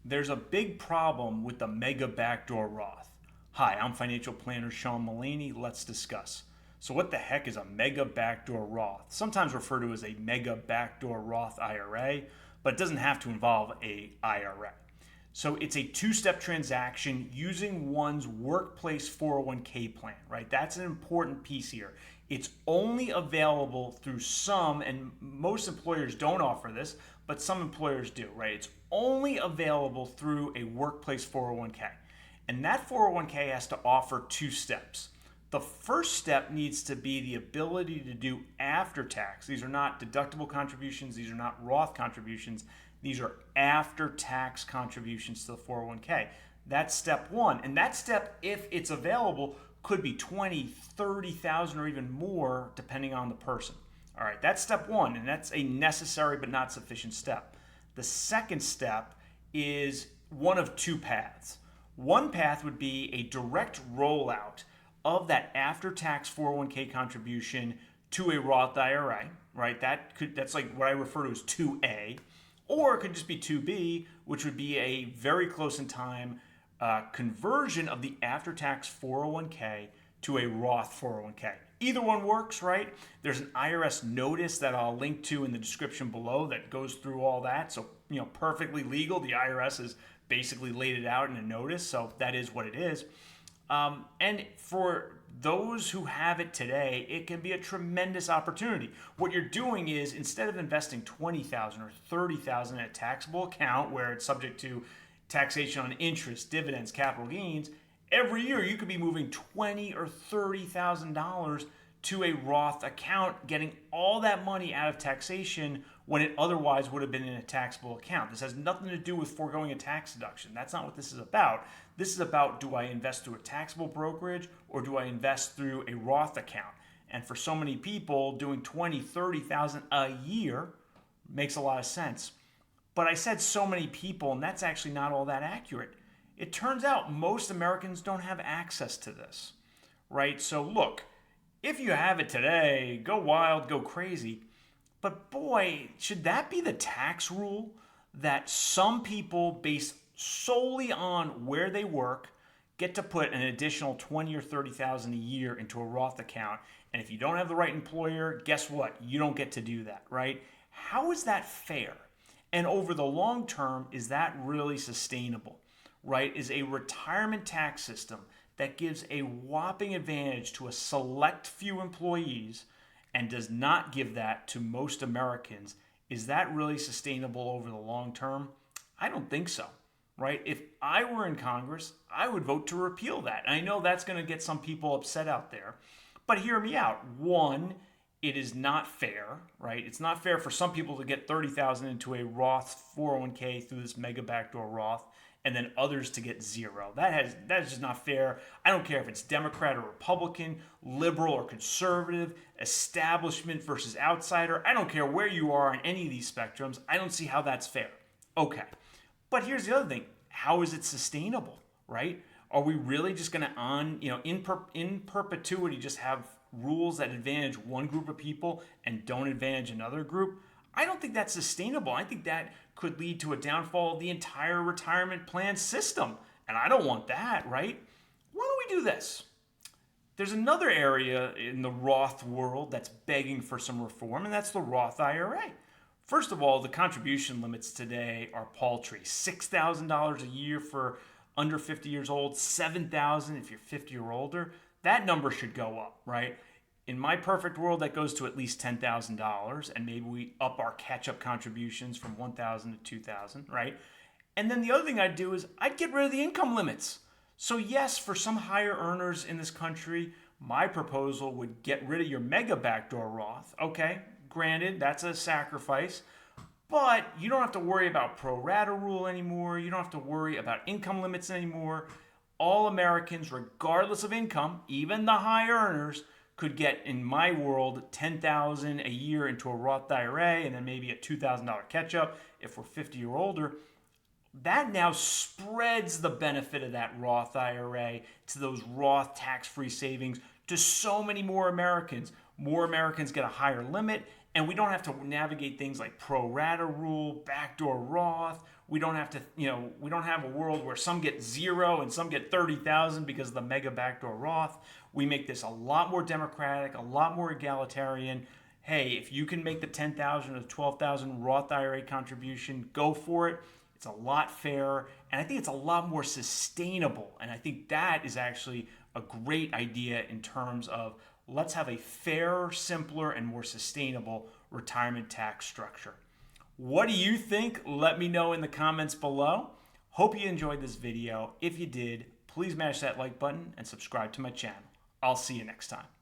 There's a big problem with the Mega Backdoor Roth. Hi, I'm financial planner Sean Mullaney. Let's discuss. So, what the heck is a Mega Backdoor Roth? Sometimes referred to as a Mega Backdoor Roth IRA, but it doesn't have to involve a IRA. So it's a two-step transaction using one's workplace 401k plan, right? That's an important piece here. It's only available through some, and most employers don't offer this, but some employers do, right? It's only available through a workplace 401k. And that 401k has to offer two steps. The first step needs to be the ability to do after tax. These are not deductible contributions, these are not Roth contributions. These are after tax contributions to the 401k. That's step one. And that step, if it's available, could be 20, 30,000 or even more depending on the person. All right, that's step one, and that's a necessary but not sufficient step. The second step is one of two paths. One path would be a direct rollout of that after-tax 401k contribution to a Roth IRA, right? That's like what I refer to as 2A. Or it could just be 2B, which would be a very close in time conversion of the after-tax 401k to a Roth 401k. Either one works, right? There's an IRS notice that I'll link to in the description below that goes through all that. So, perfectly legal. The IRS has basically laid it out in a notice, so that is what it is. And for those who have it today, it can be a tremendous opportunity. What you're doing is, instead of investing $20,000 or $30,000 in a taxable account where it's subject to taxation on interest, dividends, capital gains, every year you could be moving $20,000 or $30,000 to a Roth account, getting all that money out of taxation when it otherwise would have been in a taxable account. This has nothing to do with foregoing a tax deduction. That's not what this is about. This is about, do I invest through a taxable brokerage or do I invest through a Roth account? And for so many people, doing $20,000, $30,000 a year makes a lot of sense. But I said so many people, and that's actually not all that accurate. It turns out most Americans don't have access to this, right? So look, if you have it today, go wild, go crazy. But boy, should that be the tax rule, that some people, based solely on where they work, get to put an additional $20,000 or $30,000 a year into a Roth account? And if you don't have the right employer, guess what? You don't get to do that, right? How is that fair? And over the long term, is that really sustainable, right? Is a retirement tax system that gives a whopping advantage to a select few employees and does not give that to most Americans, is that really sustainable over the long term? I don't think so, right? If I were in Congress, I would vote to repeal that. And I know that's going to get some people upset out there, but hear me out. One, it is not fair, right? It's not fair for some people to get $30,000 into a Roth 401k through this Mega Backdoor Roth, and then others to get zero. That is just not fair. I don't care if it's Democrat or Republican, liberal or conservative, establishment versus outsider. I don't care where you are on any of these spectrums. I don't see how that's fair. Okay. But here's the other thing. How is it sustainable, right? Are we really just going to in perpetuity just have rules that advantage one group of people and don't advantage another group? I don't think that's sustainable. I think that could lead to a downfall of the entire retirement plan system. And I don't want that, right? Why don't we do this? There's another area in the Roth world that's begging for some reform, and that's the Roth IRA. First of all, the contribution limits today are paltry. $6,000 a year for under 50 years old, $7,000 if you're 50 or older. That number should go up, right? In my perfect world, that goes to at least $10,000, and maybe we up our catch-up contributions from $1,000 to $2,000, right? And then the other thing I'd do is I'd get rid of the income limits. So yes, for some higher earners in this country, my proposal would get rid of your Mega Backdoor Roth. Okay, granted, that's a sacrifice, but you don't have to worry about pro rata rule anymore. You don't have to worry about income limits anymore. All Americans, regardless of income, even the high earners, could get, in my world, $10,000 a year into a Roth IRA and then maybe a $2,000 catch-up if we're 50 or older. That now spreads the benefit of that Roth IRA to those Roth tax-free savings to so many more Americans. More Americans get a higher limit, And we don't have to navigate things like pro rata rule, backdoor Roth. We don't have to, we don't have a world where some get zero and some get 30,000 because of the mega backdoor Roth. We make this a lot more democratic, a lot more egalitarian. Hey, if you can make the 10,000 or the 12,000 Roth IRA contribution, go for it. It's a lot fairer, and I think it's a lot more sustainable. And I think that is actually a great idea in terms of let's have a fairer, simpler, and more sustainable retirement tax structure. What do you think? Let me know in the comments below. Hope you enjoyed this video. If you did, please smash that like button and subscribe to my channel. I'll see you next time.